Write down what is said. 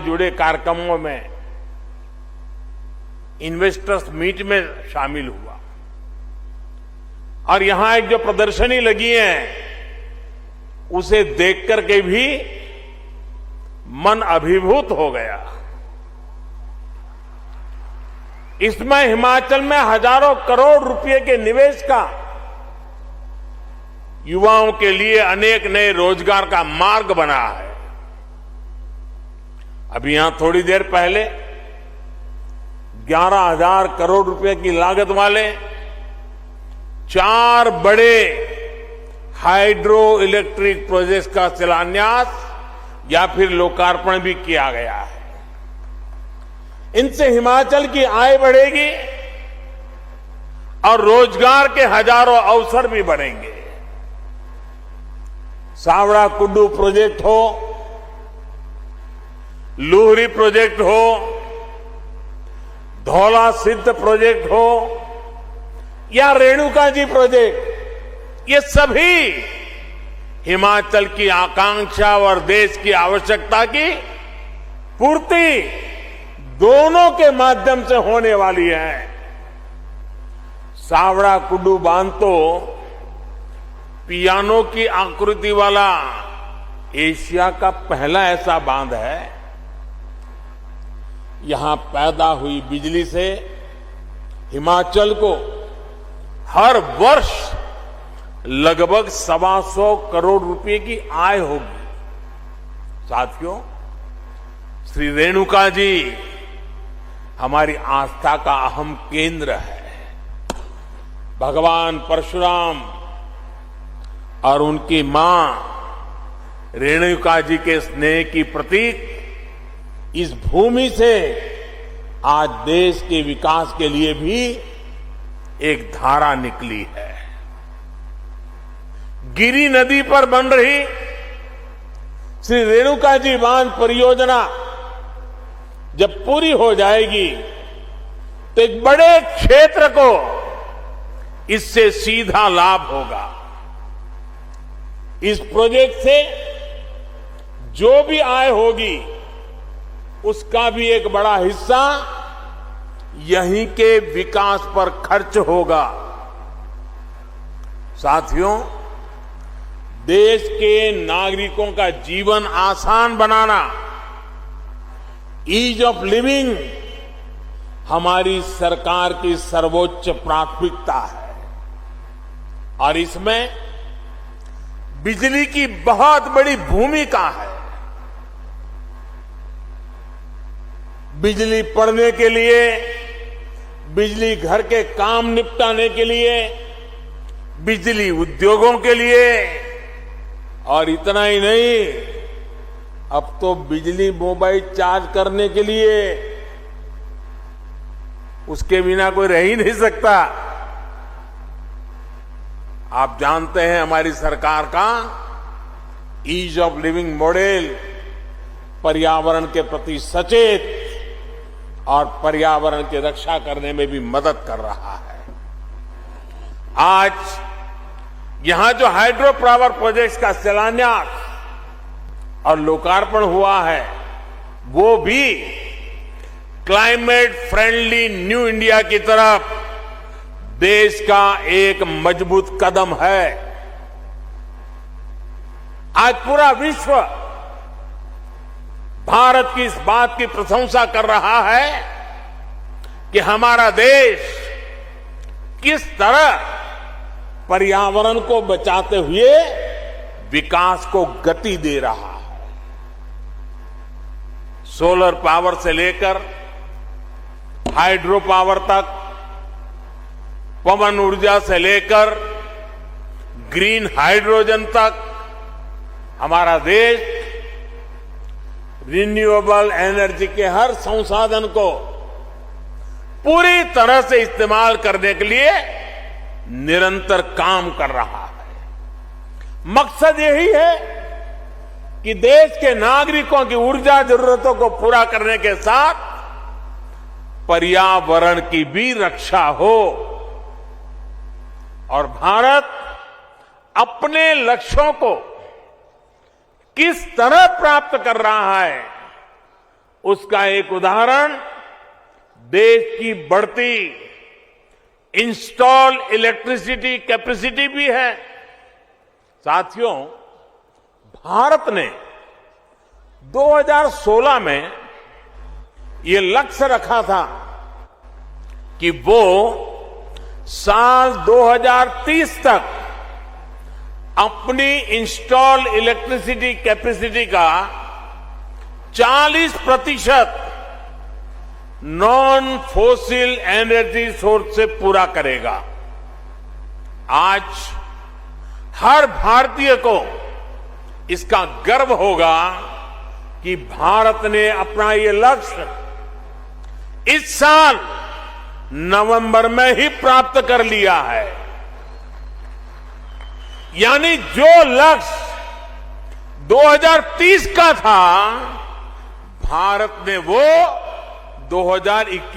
जुड़े कार्यक्रमों में, इन्वेस्टर्स मीट में शामिल हुआ और यहां एक जो प्रदर्शनी लगी है उसे देख करके भी मन अभिभूत हो गया। इसमें हिमाचल में हजारों करोड़ रुपए के निवेश का, युवाओं के लिए अनेक नए रोजगार का मार्ग बना है। अभी यहां थोड़ी देर पहले 11,000 करोड़ रुपए की लागत वाले 4 बड़े हाइड्रो इलेक्ट्रिक प्रोजेक्ट्स का शिलान्यास या फिर लोकार्पण भी किया गया है। इनसे हिमाचल की आय बढ़ेगी और रोजगार के हजारों अवसर भी बढ़ेंगे। सावड़ा कुड्डू प्रोजेक्ट हो, लूहरी प्रोजेक्ट हो, धौला सिद्ध प्रोजेक्ट हो या रेणुका जी प्रोजेक्ट, ये सभी हिमाचल की आकांक्षा और देश की आवश्यकता की पूर्ति दोनों के माध्यम से होने वाली है। सावड़ा कुड्डू बांध तो पियानो की आकृति वाला एशिया का पहला ऐसा बांध है। यहां पैदा हुई बिजली से हिमाचल को हर वर्ष लगभग 125 करोड़ रुपए की आय होगी। साथियों, श्री रेणुका जी हमारी आस्था का अहम केंद्र है। भगवान परशुराम और उनकी मां रेणुका जी के स्नेह की प्रतीक इस भूमि से आज देश के विकास के लिए भी एक धारा निकली है। गिरी नदी पर बन रही श्री रेणुका जी बांध परियोजना जब पूरी हो जाएगी तो एक बड़े क्षेत्र को इससे सीधा लाभ होगा। इस प्रोजेक्ट से जो भी आय होगी उसका भी एक बड़ा हिस्सा यहीं के विकास पर खर्च होगा। साथियों, देश के नागरिकों का जीवन आसान बनाना, ईज ऑफ लिविंग हमारी सरकार की सर्वोच्च प्राथमिकता है और इसमें बिजली की बहुत बड़ी भूमिका है। बिजली पड़ने के लिए, बिजली घर के काम निपटाने के लिए, बिजली उद्योगों के लिए और इतना ही नहीं, अब तो बिजली मोबाइल चार्ज करने के लिए, उसके बिना कोई रह ही नहीं सकता। आप जानते हैं हमारी सरकार का ईज ऑफ लिविंग मॉडल पर्यावरण के प्रति सचेत और पर्यावरण की रक्षा करने में भी मदद कर रहा है। आज यहां जो हाइड्रो पावर प्रोजेक्ट्स का शिलान्यास और लोकार्पण हुआ है वो भी क्लाइमेट फ्रेंडली न्यू इंडिया की तरफ देश का एक मजबूत कदम है। आज पूरा विश्व भारत की इस बात की प्रशंसा कर रहा है कि हमारा देश किस तरह पर्यावरण को बचाते हुए विकास को गति दे रहा है। सोलर पावर से लेकर हाइड्रो पावर तक, पवन ऊर्जा से लेकर ग्रीन हाइड्रोजन तक हमारा देश रिन्यूएबल एनर्जी के हर संसाधन को पूरी तरह से इस्तेमाल करने के लिए निरंतर काम कर रहा है। मकसद यही है कि देश के नागरिकों की ऊर्जा जरूरतों को पूरा करने के साथ पर्यावरण की भी रक्षा हो और भारत अपने लक्ष्यों को किस तरह प्राप्त कर रहा है उसका एक उदाहरण देश की बढ़ती इंस्टॉल इलेक्ट्रिसिटी कैपेसिटी भी है। साथियों, भारत ने 2016 में ये लक्ष्य रखा था कि वो साल 2030 तक अपनी इंस्टॉल इलेक्ट्रिसिटी कैपेसिटी का 40% नॉन फोसिल एनर्जी सोर्स से पूरा करेगा। आज हर भारतीय को इसका गर्व होगा कि भारत ने अपना ये लक्ष्य इस साल नवंबर में ही प्राप्त कर लिया है। यानी जो लक्ष्य 2030 का था, भारत ने वो 2021